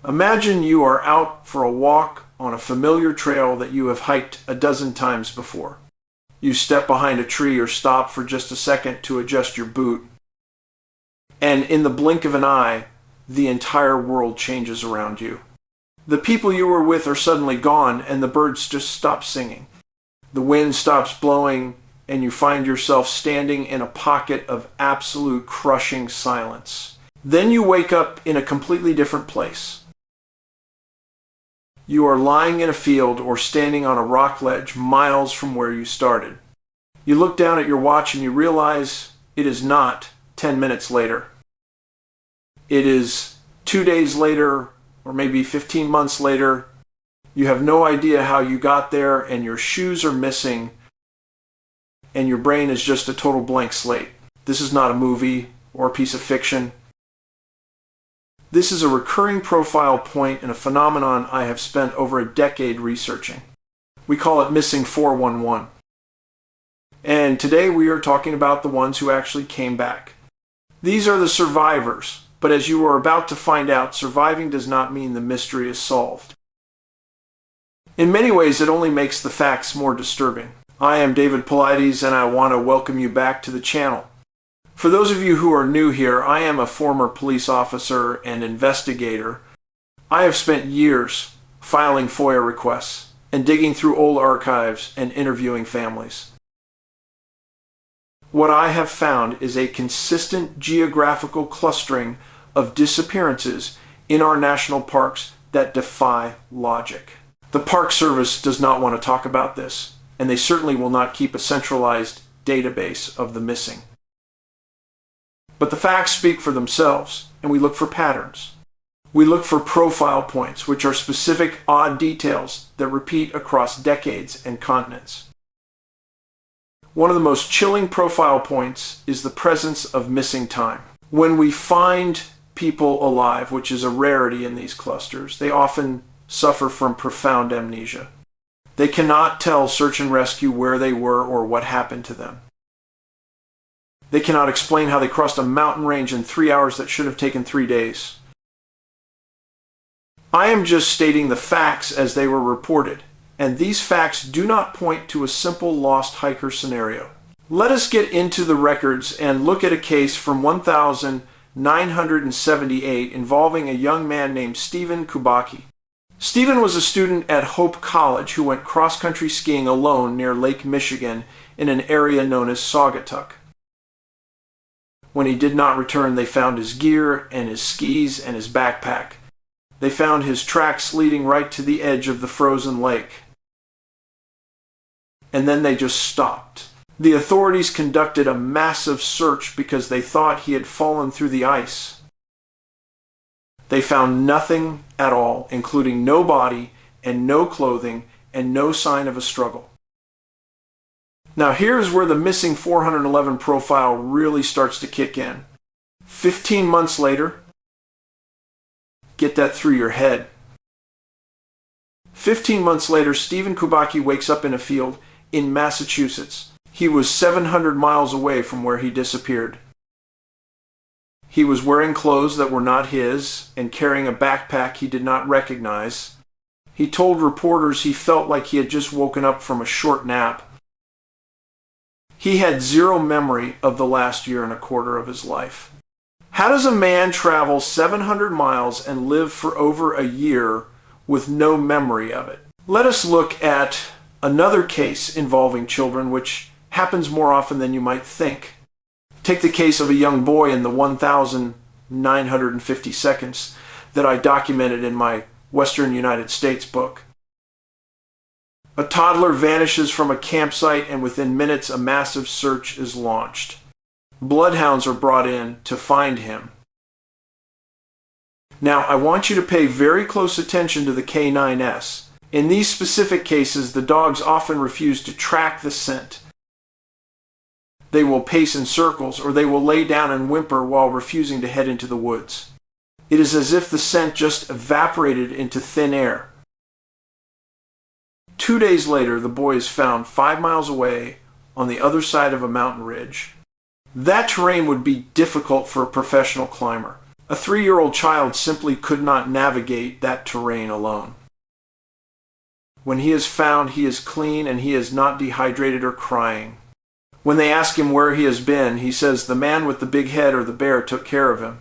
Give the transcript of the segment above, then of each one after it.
Imagine you are out for a walk on a familiar trail that you have hiked a dozen times before. You step behind a tree or stop for just a second to adjust your boot. And in the blink of an eye, the entire world changes around you. The people you were with are suddenly gone, and the birds just stop singing. The wind stops blowing, and you find yourself standing in a pocket of absolute crushing silence. Then you wake up in a completely different place. You are lying in a field or standing on a rock ledge miles from where you started. You look down at your watch and you realize it is not 10 minutes later. It is 2 days later, or maybe 15 months later. You have no idea how you got there, and your shoes are missing, and your brain is just a total blank slate. This is not a movie or a piece of fiction. This is a recurring profile point in a phenomenon I have spent over a decade researching. We call it missing 411. And today we are talking about the ones who actually came back. These are the survivors, but as you are about to find out, surviving does not mean the mystery is solved. In many ways, it only makes the facts more disturbing. I am David Paulides, and I want to welcome you back to the channel. For those of you who are new here, I am a former police officer and investigator. I have spent years filing FOIA requests and digging through old archives and interviewing families. What I have found is a consistent geographical clustering of disappearances in our national parks that defy logic. The Park Service does not want to talk about this, and they certainly will not keep a centralized database of the missing. But the facts speak for themselves, and we look for patterns. We look for profile points, which are specific odd details that repeat across decades and continents. One of the most chilling profile points is the presence of missing time. When we find people alive, which is a rarity in these clusters, they often suffer from profound amnesia. They cannot tell search and rescue where they were or what happened to them. They cannot explain how they crossed a mountain range in 3 hours that should have taken 3 days. I am just stating the facts as they were reported, and these facts do not point to a simple lost hiker scenario. Let us get into the records and look at a case from 1978 involving a young man named Steven Kubacki. Steven was a student at Hope College who went cross-country skiing alone near Lake Michigan in an area known as Saugatuck. When he did not return, they found his gear and his skis and his backpack. They found his tracks leading right to the edge of the frozen lake. And then they just stopped. The authorities conducted a massive search because they thought he had fallen through the ice. They found nothing at all, including no body and no clothing and no sign of a struggle. Now here's where the missing 411 profile really starts to kick in. 15 months later, get that through your head. 15 months later, Steven Kubacki wakes up in a field in Massachusetts. He was 700 miles away from where he disappeared. He was wearing clothes that were not his and carrying a backpack he did not recognize. He told reporters he felt like he had just woken up from a short nap. He had zero memory of the last year and a quarter of his life. How does a man travel 700 miles and live for over a year with no memory of it? Let us look at another case involving children, which happens more often than you might think. Take the case of a young boy in the 1,950 seconds that I documented in my Western United States book. A toddler vanishes from a campsite, and within minutes a massive search is launched. Bloodhounds are brought in to find him. Now, I want you to pay very close attention to the K9S. In these specific cases, the dogs often refuse to track the scent. They will pace in circles, or they will lay down and whimper while refusing to head into the woods. It is as if the scent just evaporated into thin air. 2 days later, the boy is found 5 miles away on the other side of a mountain ridge. That terrain would be difficult for a professional climber. A 3-year-old child simply could not navigate that terrain alone. When he is found, he is clean and he is not dehydrated or crying. When they ask him where he has been, he says the man with the big head or the bear took care of him.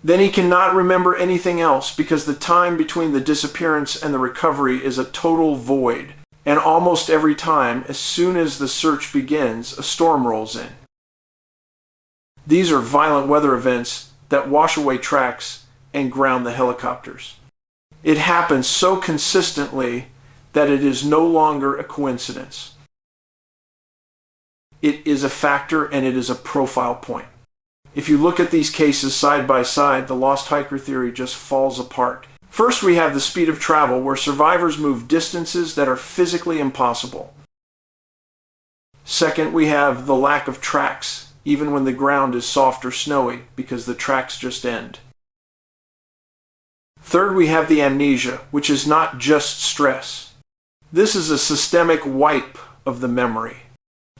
Then he cannot remember anything else because the time between the disappearance and the recovery is a total void. And almost every time, as soon as the search begins, a storm rolls in. These are violent weather events that wash away tracks and ground the helicopters. It happens so consistently that it is no longer a coincidence. It is a factor and it is a profile point. If you look at these cases side by side, the lost hiker theory just falls apart. First, we have the speed of travel, where survivors move distances that are physically impossible. Second, we have the lack of tracks, even when the ground is soft or snowy, because the tracks just end. Third, we have the amnesia, which is not just stress. This is a systemic wipe of the memory.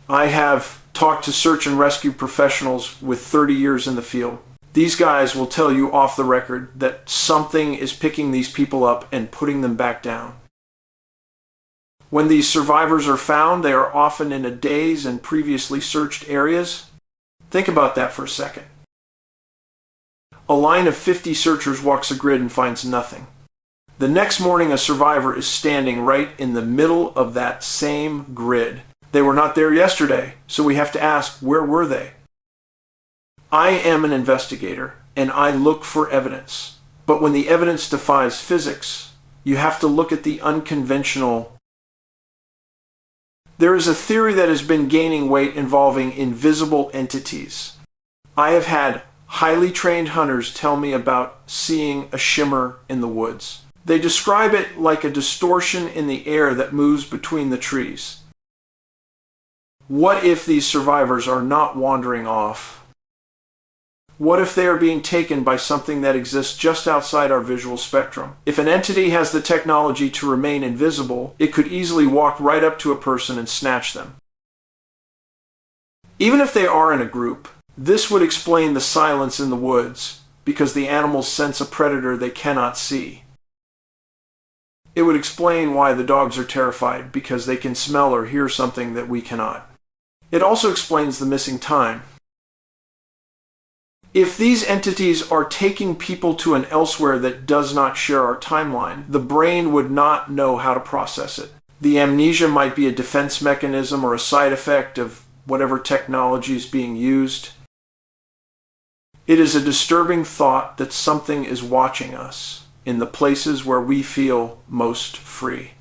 I have talked to search and rescue professionals with 30 years in the field. These guys will tell you off the record that something is picking these people up and putting them back down. When these survivors are found, they are often in a daze in previously searched areas. Think about that for a second. A line of 50 searchers walks a grid and finds nothing. The next morning, a survivor is standing right in the middle of that same grid. They were not there yesterday, so we have to ask, where were they? I am an investigator, and I look for evidence. But when the evidence defies physics, you have to look at the unconventional. There is a theory that has been gaining weight involving invisible entities. I have had highly trained hunters tell me about seeing a shimmer in the woods. They describe it like a distortion in the air that moves between the trees. What if these survivors are not wandering off? What if they are being taken by something that exists just outside our visual spectrum? If an entity has the technology to remain invisible, it could easily walk right up to a person and snatch them. Even if they are in a group, this would explain the silence in the woods, because the animals sense a predator they cannot see. It would explain why the dogs are terrified, because they can smell or hear something that we cannot. It also explains the missing time. If these entities are taking people to an elsewhere that does not share our timeline, the brain would not know how to process it. The amnesia might be a defense mechanism or a side effect of whatever technology is being used. It is a disturbing thought that something is watching us in the places where we feel most free.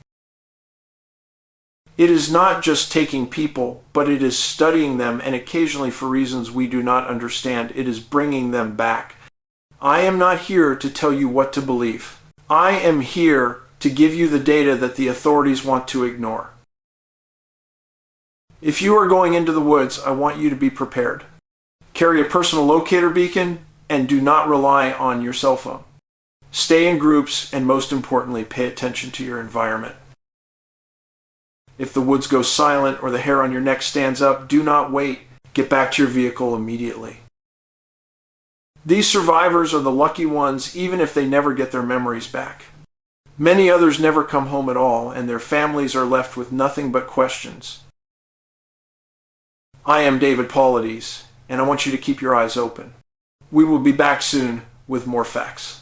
It is not just taking people, but it is studying them, and occasionally for reasons we do not understand, it is bringing them back. I am not here to tell you what to believe. I am here to give you the data that the authorities want to ignore. If you are going into the woods, I want you to be prepared. Carry a personal locator beacon and do not rely on your cell phone. Stay in groups and, most importantly, pay attention to your environment. If the woods go silent or the hair on your neck stands up, do not wait. Get back to your vehicle immediately. These survivors are the lucky ones, even if they never get their memories back. Many others never come home at all, and their families are left with nothing but questions. I am David Paulides, and I want you to keep your eyes open. We will be back soon with more facts.